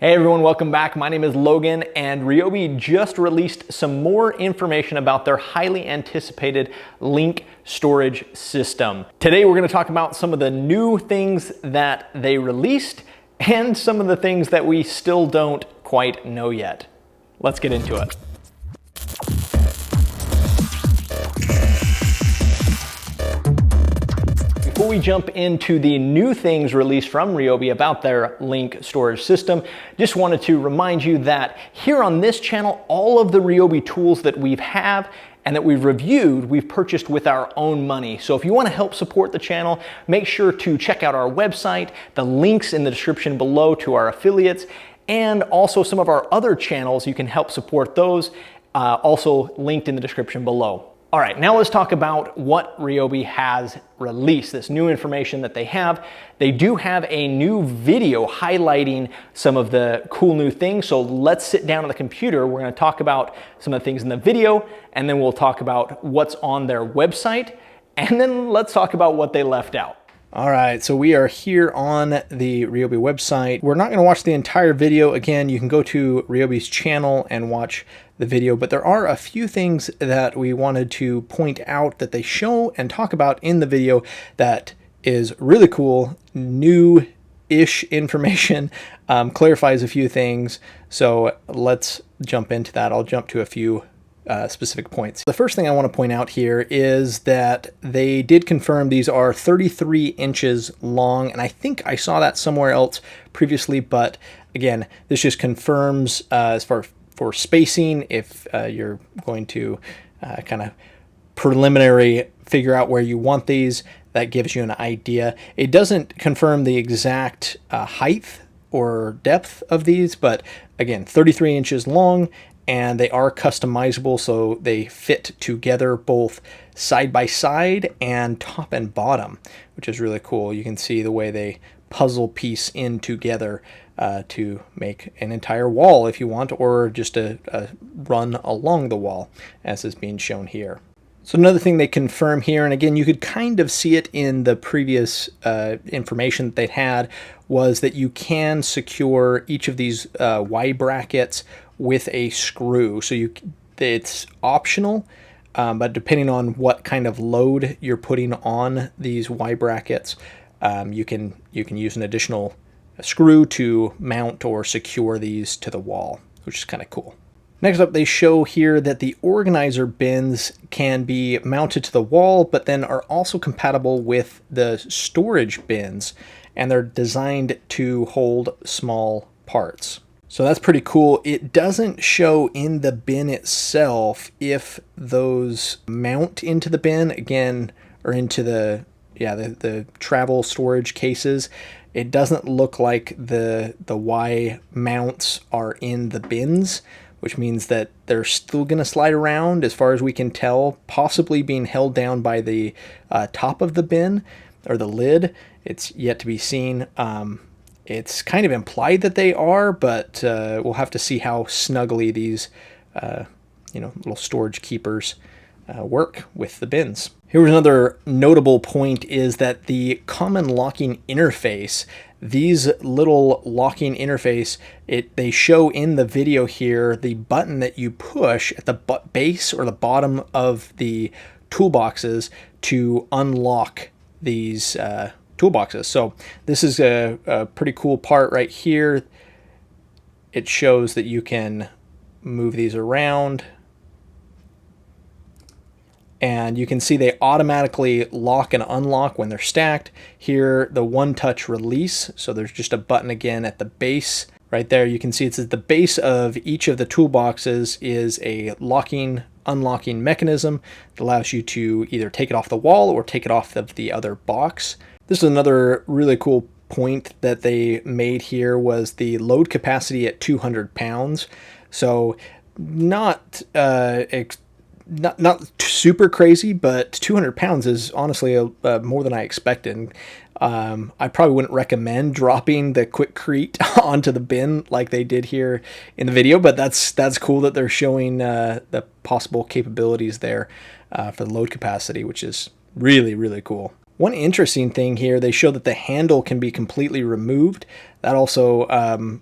Hey everyone, welcome back. My name is Logan, and Ryobi just released some more information about their highly anticipated link storage system. Today we're going to talk about some of the new things that they released and some of the things that we still don't quite know yet. Let's get into it. Before we jump into the new things released from Ryobi about their link storage system, just wanted to remind you that here on this channel, all of the Ryobi tools that we have and that we've reviewed, we've purchased with our own money. So if you want to help support the channel, make sure to check out our website, the links in the description below to our affiliates, and also some of our other channels. You can help support those, also linked in the description below. All right, now let's talk about what Ryobi has released, this new information that they have. They do have a new video highlighting some of the cool new things. So let's sit down on the computer. We're gonna talk about some of the things in the video, and then we'll talk about what's on their website, and then let's talk about what they left out. All right, so we are here on the Ryobi website. We're not gonna watch the entire video. Again, you can go to Ryobi's channel and watch the video, but there are a few things that we wanted to point out that they show and talk about in the video that is really cool, new-ish information, clarifies a few things. So let's jump into that. I'll jump to a few specific points. The first thing I want to point out here is that they did confirm these are 33 inches long, and I think I saw that somewhere else previously, but again, this just confirms as far for spacing, if you're going to kind of preliminary figure out where you want these, that gives you an idea. It doesn't confirm the exact height or depth of these, but again, 33 inches long, and they are customizable, so they fit together both side by side and top and bottom, which is really cool. You can see the way they puzzle piece in together to make an entire wall if you want, or just a run along the wall, as is being shown here. So another thing they confirm here, and again, you could kind of see it in the previous information that they had, was that you can secure each of these Y brackets with a screw. So it's optional, but depending on what kind of load you're putting on these Y brackets, you can use an additional screw to mount or secure these to the wall, which is kind of cool. Next up, they show here that the organizer bins can be mounted to the wall, but then are also compatible with the storage bins, and they're designed to hold small parts. So that's pretty cool. It doesn't show in the bin itself if those mount into the bin, again, or into the travel storage cases. It doesn't look like the Y mounts are in the bins, which means that they're still going to slide around as far as we can tell, possibly being held down by the top of the bin or the lid. It's yet to be seen. It's kind of implied that they are, but we'll have to see how snugly these little storage keepers work with the bins. Here's another notable point, is that the common locking interface, these little locking interface, they show in the video here the button that you push at the base or the bottom of the toolboxes to unlock these toolboxes. So this is a pretty cool part right here. It shows that you can move these around, and you can see they automatically lock and unlock when they're stacked. Here, the one-touch release, so there's just a button again at the base. Right there, you can see it's at the base of each of the toolboxes is a locking, unlocking mechanism that allows you to either take it off the wall or take it off of the other box. This is another really cool point that they made here, was the load capacity at 200 pounds. So not super crazy, but 200 pounds is honestly more than I expected. I probably wouldn't recommend dropping the Quickcrete onto the bin like they did here in the video, but that's cool that they're showing the possible capabilities there for the load capacity, which is really, really cool. One interesting thing here, they show that the handle can be completely removed. That also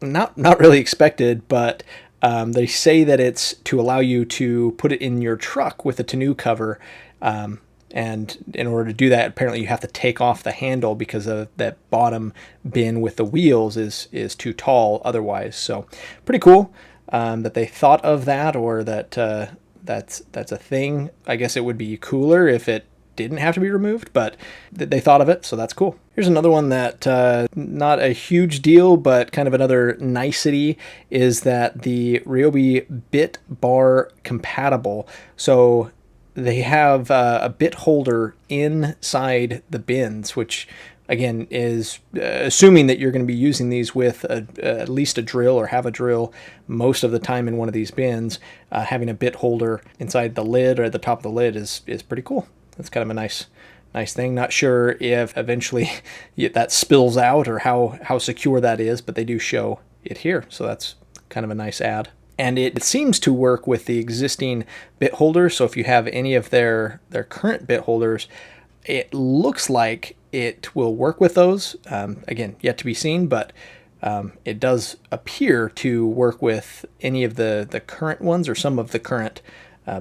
not really expected, but they say that it's to allow you to put it in your truck with a tonneau cover. And in order to do that, apparently you have to take off the handle because of that bottom bin with the wheels is too tall otherwise. So pretty cool that they thought of that, or that that's a thing. I guess it would be cooler if it didn't have to be removed, but they thought of it, so that's cool. Here's another one that not a huge deal, but kind of another nicety, is that the Ryobi Bit Bar Compatible. So they have a bit holder inside the bins, which again is assuming that you're going to be using these with at least a drill or have a drill most of the time in one of these bins. Having a bit holder inside the lid or at the top of the lid is pretty cool. That's kind of a nice thing. Not sure if eventually that spills out or how secure that is, but they do show it here, so that's kind of a nice add. And it seems to work with the existing bit holders. So if you have any of their current bit holders, it looks like it will work with those. Again, yet to be seen, but it does appear to work with any of the current ones or some of the current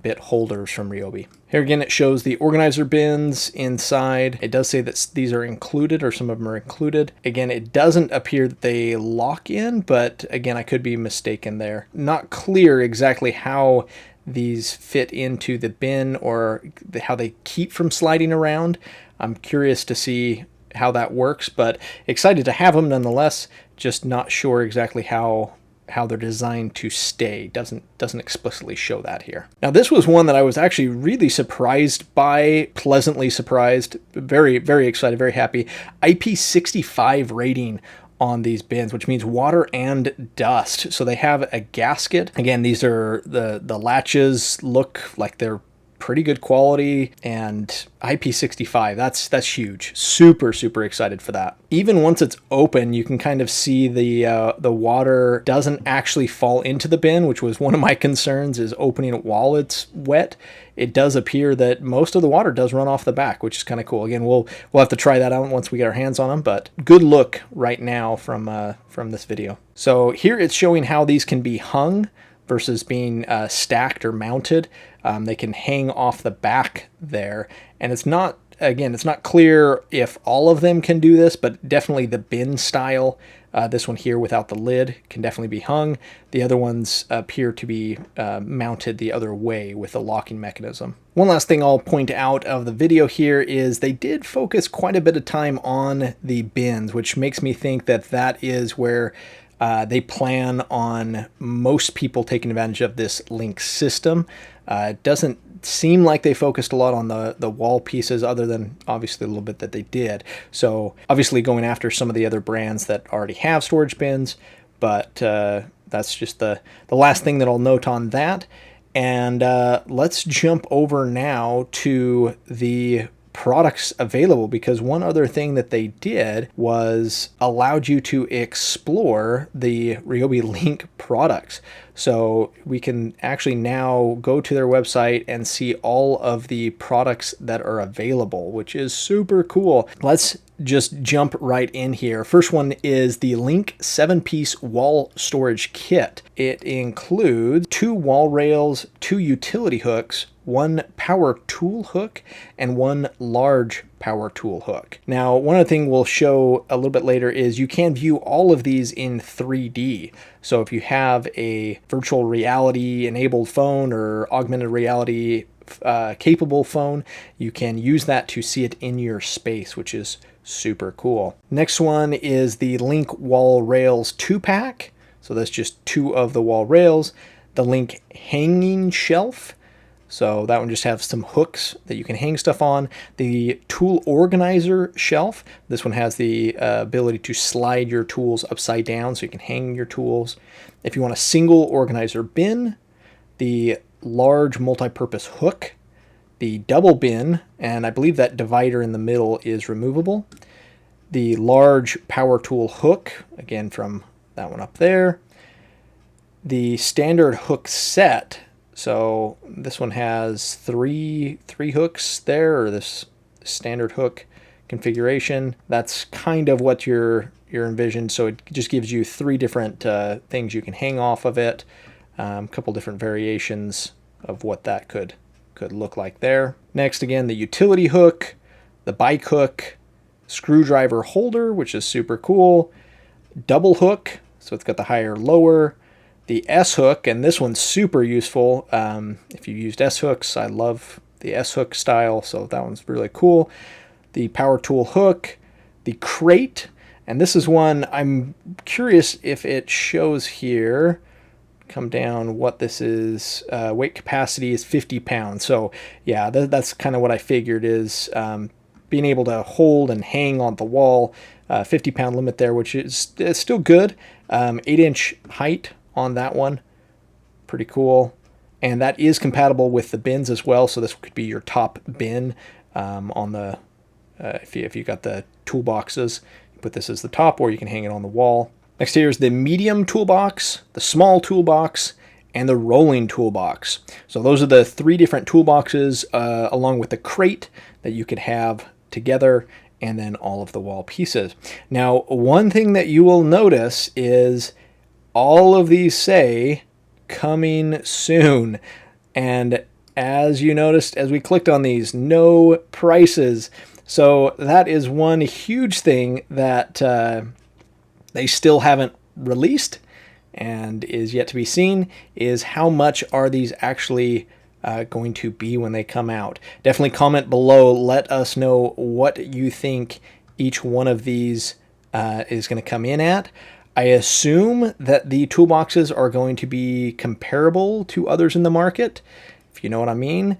bit holders from Ryobi. Here again, it shows the organizer bins inside. It does say that these are included, or some of them are included. Again, it doesn't appear that they lock in, but again, I could be mistaken there. Not clear exactly how these fit into the bin or how they keep from sliding around. I'm curious to see how that works, but excited to have them nonetheless. Just not sure exactly how they're designed to stay. Doesn't explicitly show that here. Now this was one that I was actually really surprised by, pleasantly surprised, very, very excited, very happy. IP65 rating on these bins, which means water and dust. So they have a gasket. Again, these are the latches look like they're pretty good quality, and IP65, that's huge. Super excited for that. Even once it's open, you can kind of see the water doesn't actually fall into the bin, which was one of my concerns, is opening it while it's wet. It does appear that most of the water does run off the back, which is kind of cool. Again, we'll have to try that out once we get our hands on them, but good look right now from this video. So here it's showing how these can be hung versus being stacked or mounted. They can hang off the back there, and it's not clear if all of them can do this, but definitely the bin style, this one here without the lid, can definitely be hung. The other ones appear to be mounted the other way with a locking mechanism. One last thing I'll point out of the video here is they did focus quite a bit of time on the bins, which makes me think that that is where they plan on most people taking advantage of this link system. It doesn't seem like they focused a lot on the wall pieces, other than obviously a little bit that they did. So obviously going after some of the other brands that already have storage bins, but that's just the last thing that I'll note on that. And let's jump over now to the products available, because one other thing that they did was allowed you to explore the Ryobi Link products. So we can actually now go to their website and see all of the products that are available, which is super cool. Let's just jump right in here. First one is the Link 7-piece wall storage kit. It includes 2 wall rails, 2 utility hooks, 1 power tool hook, and 1 large power tool hook. Now, one other thing we'll show a little bit later is you can view all of these in 3D. So if you have a virtual reality enabled phone or augmented reality capable phone, you can use that to see it in your space, which is super cool. Next one is the Link Wall Rails 2-pack. So that's just 2 of the wall rails. The Link Hanging Shelf. So that one just has some hooks that you can hang stuff on. The Tool Organizer Shelf. This one has the ability to slide your tools upside down so you can hang your tools. If you want a single organizer bin, the large multi-purpose hook, the double bin, and I believe that divider in the middle is removable. The large power tool hook, again from that one up there. The standard hook set. So this one has three hooks there, or this standard hook configuration. That's kind of what you're envisioned. So it just gives you 3 different things you can hang off of it. A couple different variations of what that could look like there. Next, again, the utility hook, the bike hook, screwdriver holder, which is super cool, double hook, so it's got the higher lower, the S hook, and this one's super useful. If you used S hooks, I love the S hook style, so that one's really cool. The power tool hook, the crate, and this is one I'm curious if it shows here. Come down what this is. Weight capacity is 50 pounds. So yeah, that's kind of what I figured is being able to hold and hang on the wall. 50-pound limit there, which is still good. 8-inch height on that one. Pretty cool. And that is compatible with the bins as well. So this could be your top bin on the, if you got the toolboxes, you put this as the top, or you can hang it on the wall. Next here is the medium toolbox, the small toolbox, and the rolling toolbox. So those are the 3 different toolboxes along with the crate that you could have together, and then all of the wall pieces. Now, one thing that you will notice is all of these say coming soon. And as you noticed, as we clicked on these, no prices. So that is one huge thing that they still haven't released and is yet to be seen, is how much are these actually going to be when they come out. Definitely comment below, let us know what you think each one of these is going to come in at. I assume that the toolboxes are going to be comparable to others in the market, if you know what I mean.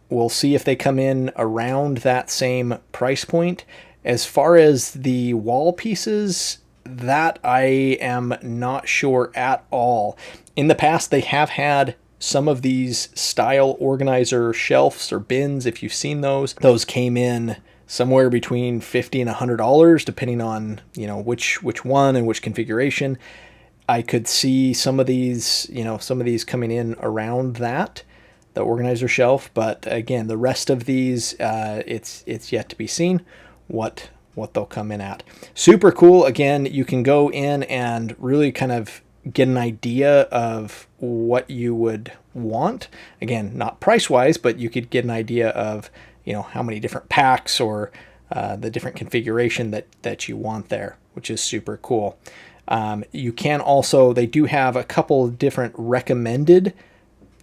We'll see if they come in around that same price point. As far as the wall pieces, that I am not sure at all. In the past, they have had some of these style organizer shelves or bins, if you've seen those. Those came in somewhere between $50 and $100, depending on, you know, which one and which configuration. I could see some of these, you know, some of these coming in around that, the organizer shelf. But again, the rest of these, it's yet to be seen what they'll come in at. Super cool. Again, you can go in and really kind of get an idea of what you would want. Again, not price-wise, but you could get an idea of, you know, how many different packs or the different configuration that you want there, which is super cool. You can also, they do have a couple of different recommended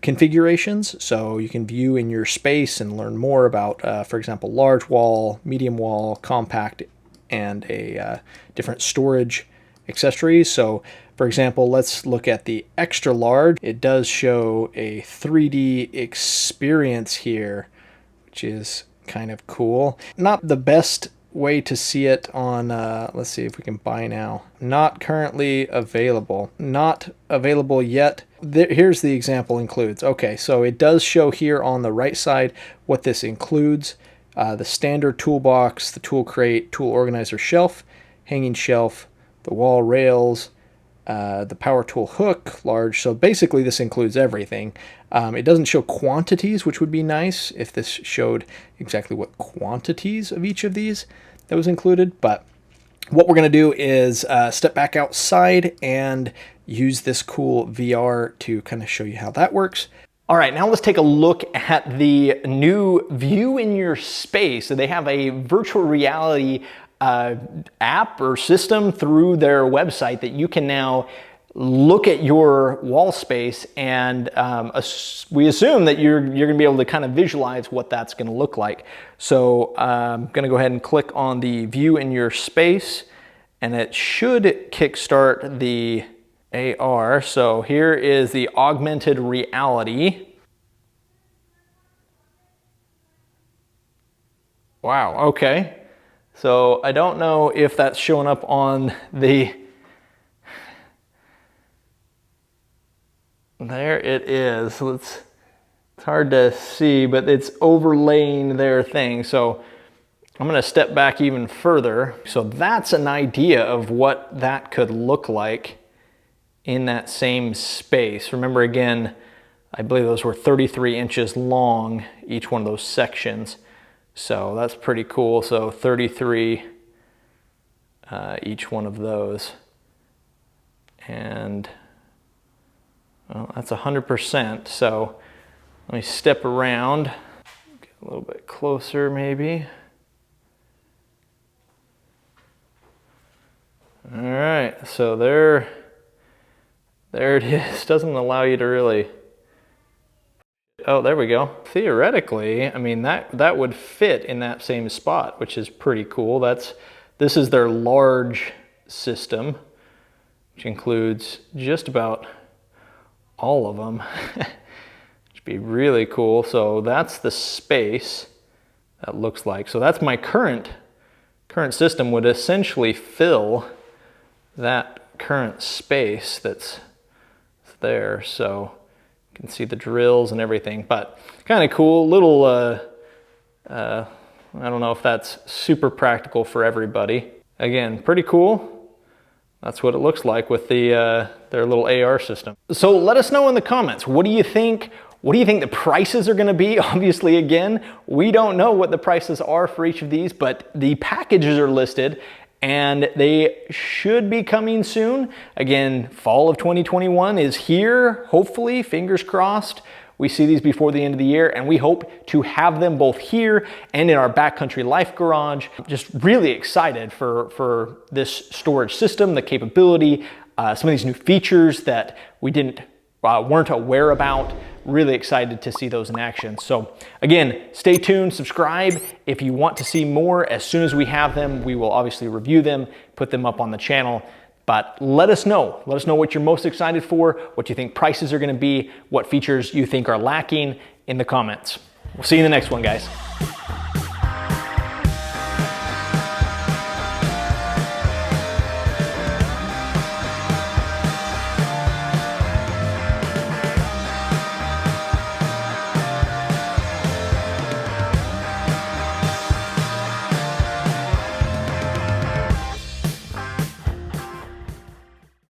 configurations, so you can view in your space and learn more about, for example, large wall, medium wall, compact, and a different storage accessories. So for example, let's look at the extra large. It does show a 3D experience here, which is kind of cool. Not the best way to see it on, let's see if we can buy now. Not currently available. Not available yet. Here's the example includes. Okay, so it does show here on the right side what this includes. The standard toolbox, the tool crate, tool organizer shelf, hanging shelf, the wall rails, the power tool hook, large. So basically this includes everything. It doesn't show quantities, which would be nice if this showed exactly what quantities of each of these that was included. But what we're going to do is step back outside and use this cool VR to kind of show you how that works. All right, now let's take a look at the new View in Your Space. So they have a virtual reality app or system through their website that you can now look at your wall space, and we assume that you're going to be able to kind of visualize what that's going to look like. So I'm going to go ahead and click on the View in Your Space, and it should kickstart the AR. So here is the Augmented Reality. Wow, okay. So I don't know if that's showing up on the, there it is. So it's hard to see, but it's overlaying their thing. So I'm going to step back even further. So that's an idea of what that could look like in that same space. Remember again, I believe those were 33 inches long, each one of those sections. So that's pretty cool. So 33 each one of those. And well, that's 100%. So let me step around, get a little bit closer maybe. All right, so there it is. Doesn't allow you to really, oh, there we go. Theoretically, I mean, that would fit in that same spot, which is pretty cool. This is their large system, which includes just about all of them. Which would be really cool. So that's the space that looks like. So that's my current system would essentially fill that current space that's there. So you can see the drills and everything, but kind of cool. Little, I don't know if that's super practical for everybody. Again, pretty cool. That's what it looks like with their little AR system. So let us know in the comments, what do you think? What do you think the prices are gonna be? Obviously, again, we don't know what the prices are for each of these, but the packages are listed and they should be coming soon. Again, fall of 2021 is here, hopefully, fingers crossed. We see these before the end of the year, and we hope to have them both here and in our Backcountry Life garage. Just really excited for this storage system, the capability, some of these new features that we weren't aware about. Really excited to see those in action. So again, stay tuned, subscribe. If you want to see more, as soon as we have them, we will obviously review them, put them up on the channel. But let us know what you're most excited for, what you think prices are gonna be, what features you think are lacking in the comments. We'll see you in the next one, guys.